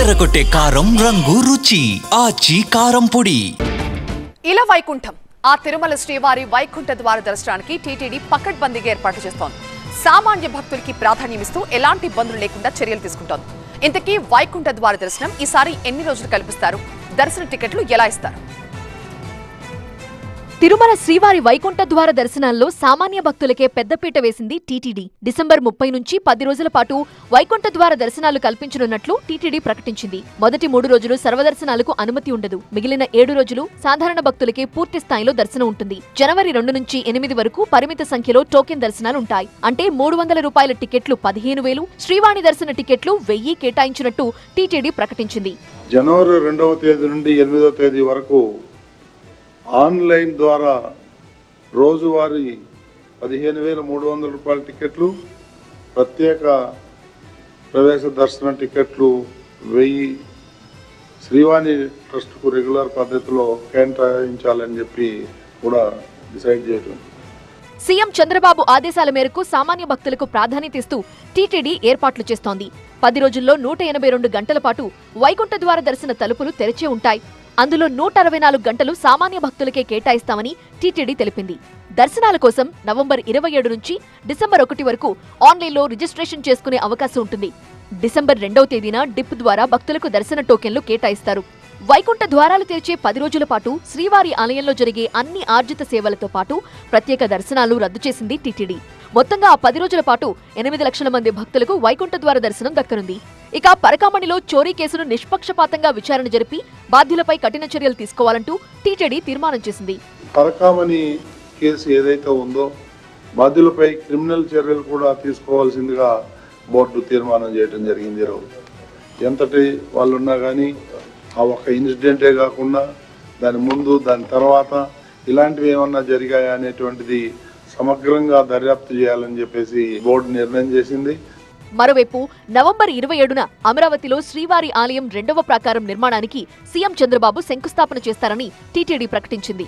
అదరగొట్టే కారం రంగు రుచి ఆచి కారం పొడి. ఇలా వైకుంఠం ఆ తిరుమల శ్రీవారి వైకుంఠ ద్వార దర్శనానికి టీటీడీ పకడ్బందీగా ఏర్పాటు చేస్తోంది. సామాన్య భక్తులకి ప్రాధాన్యమిస్తూ ఎలాంటి ఇబ్బందులు లేకుండా చర్యలు తీసుకుంటోంది. ఇంతకీ వైకుంఠ ద్వార దర్శనం ఈసారి ఎన్ని రోజులు కల్పిస్తారు? దర్శన టికెట్లు ఎలా ఇస్తారు? తిరుమల శ్రీవారి వైకుంఠ ద్వార దర్శనాల్లో సామాన్య భక్తులకే పెద్దపీట వేసింది టీటీడీ. డిసెంబర్ 30 నుంచి 10 రోజుల పాటు వైకుంఠ ద్వార దర్శనాలు కల్పించనున్నట్లు టీటీడీ ప్రకటించింది. మొదటి 3 రోజులు సర్వదర్శనాలకు అనుమతి ఉండదు. మిగిలిన 7 రోజులు సాధారణ భక్తులకే పూర్తి స్థాయిలో దర్శనం ఉంటుంది. జనవరి 2 నుంచి 8 వరకు పరిమిత సంఖ్యలో టోకెన్ దర్శనాలుంటాయి. అంటే 300 రూపాయల టికెట్లు 15,000, శ్రీవాణి దర్శన టికెట్లు 1000 కేటాయించినట్టు టీటీడీ ప్రకటించింది. జనవరి 2వ తేదీ నుండి 8వ తేదీ వరకు ఆన్లైన్ ద్వారా రోజువారీ 15,300 రూపాయల టికెట్లు, ప్రత్యేక ప్రవేశ దర్శన టికెట్లు 1000 శ్రీవాణి ట్రస్ట్కు రెగ్యులర్ పద్ధతిలో కేటాయించాలని చెప్పి కూడా డిసైడ్ చేయడం. సీఎం చంద్రబాబు ఆదేశాల మేరకు సామాన్య భక్తులకు ప్రాధాన్యత ఇస్తూ టీటీడీ ఏర్పాట్లు చేస్తోంది. 10 రోజుల్లో 182 గంటల పాటు వైకుంఠ ద్వార దర్శన తలుపులు తెరిచే ఉంటాయి. అందులో 164 గంటలు సామాన్య భక్తులకే కేటాయిస్తామని టీటీడీ తెలిపింది. దర్శనాల కోసం నవంబర్ 27 నుంచి డిసెంబర్ 1 వరకు ఆన్లైన్లో రిజిస్ట్రేషన్ చేసుకునే అవకాశం ఉంటుంది. డిసెంబర్ 2వ తేదీన డిప్ ద్వారా భక్తులకు దర్శన టోకెన్లు కేటాయిస్తారు. వైకుంఠ ద్వారాలు తెరిచే 10 రోజుల పాటు శ్రీవారి ఆలయంలో జరిగే అన్ని ఆర్జిత సేవలతో పాటు ప్రత్యేక దర్శనాలు రద్దు చేసింది టీటీడీ. మొత్తంగా ఆ 10 రోజుల పాటు 8 లక్షల మంది భక్తులకు వైకుంఠ ద్వార దర్శనం దక్కనుంది. ఇక పరకామణిలో చోరీ కేసును నిష్పక్షపాతంగా విచారణ జరిపి బాధ్యులపై కఠిన చర్యలు తీసుకోవాలంటూ టీటీడీ తీర్మానం చేసింది. పరకామణి కేసు ఏదైతే ఉందో బాధ్యులపై క్రిమినల్ చర్యలు కూడా తీసుకోవాల్సిందిగా బోర్డు తీర్మానం చేయడం జరిగింది. ఎంతటి వాళ్ళు ఉన్నా కానీ ఆ ఒక్క ఇన్సిడెంటే కాకుండా దాని ముందు దాని తర్వాత ఇలాంటివి ఏమన్నా జరిగాయా అనేటువంటిది సమగ్రంగా దర్యాప్తు చేయాలని చెప్పేసి బోర్డు నిర్ణయం చేసింది. మరోవైపు నవంబర్ 27న అమరావతిలో శ్రీవారి ఆలయం 2వ ప్రాకారం నిర్మాణానికి సీఎం చంద్రబాబు శంకుస్థాపన చేస్తారని టీటీడీ ప్రకటించింది.